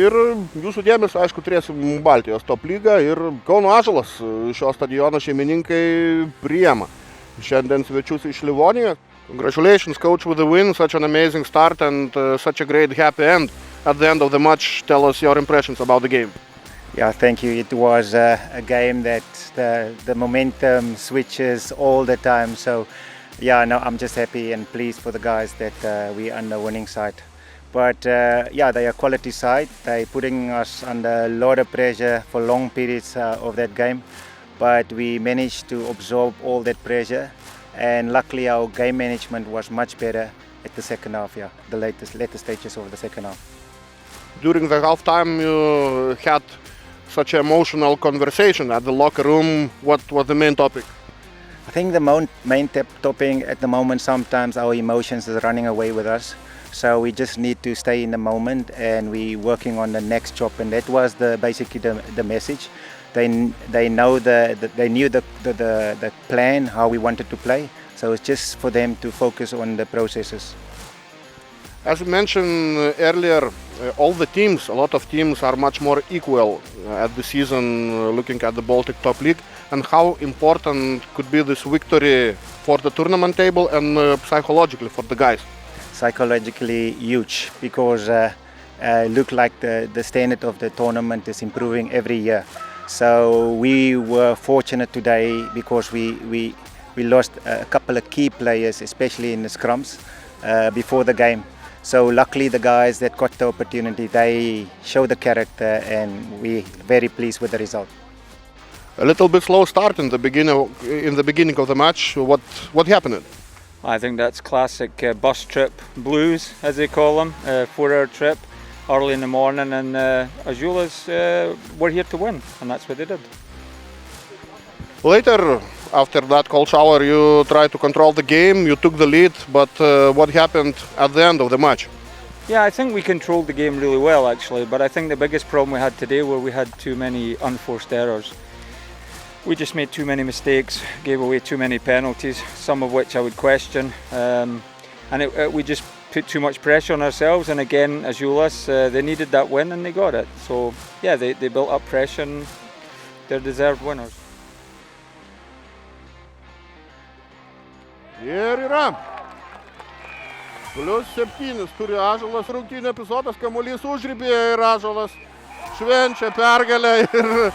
Ir jūsų dėmesio, aišku, turėsim Baltijos top lygą ir Kauno Ąžuolas, šio stadiono šeimininkai priima šiandien svečius iš Livonijos. Congratulations, coach, with the win, such an amazing start and such a great happy end at the end of the match. Tell us your impressions about the game. Yeah, thank you. It was a game that the momentum switches all the time. So, yeah, no, I'm just happy and pleased for the guys that we're on the winning side. But yeah, they are quality side. They're putting us under a lot of pressure for long periods of that game. But we managed to absorb all that pressure. And luckily our game management was much better at the second half, yeah, the later stages of the second half. During the halftime, you had such an emotional conversation at the locker room. What was the main topic? I think the main topic at the moment, sometimes our emotions is running away with us. So we just need to stay in the moment and we working on the next job. And that was basically the message. They knew the plan, how we wanted to play. So it's just for them to focus on the processes. As you mentioned earlier, all the teams, a lot of teams are much more equal at the season looking at the Baltic Top League. And how important could be this victory for the tournament table and psychologically for the guys? Psychologically huge because look like the standard of the tournament is improving every year. So we were fortunate today because we lost a couple of key players, especially in the scrums before the game. So luckily the guys that got the opportunity, they show the character and we're very pleased with the result. A little bit slow start in the beginning of the match. What happened? I think that's classic bus trip blues, as they call them, 4-hour trip early in the morning, and Azulas were here to win, and that's what they did. Later, after that cold shower, you tried to control the game, you took the lead, but what happened at the end of the match? Yeah, I think we controlled the game really well actually, but I think the biggest problem we had today were we had too many unforced errors. We just made too many mistakes, gave away too many penalties, some of which I would question, and we just put too much pressure on ourselves. And again, Azuolas, they needed that win and they got it. So yeah, they built up pressure and they're deserved winners. Ir yra. +7 turi Ąžuolas, rungtynių epizodas, kamuolys užribėje ir Ąžuolas švenčia pergalę ir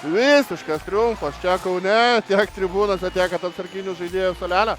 visiškas triumfas čia Kaune, tiek tribūnose, tiek atsarginių žaidėjų salelę.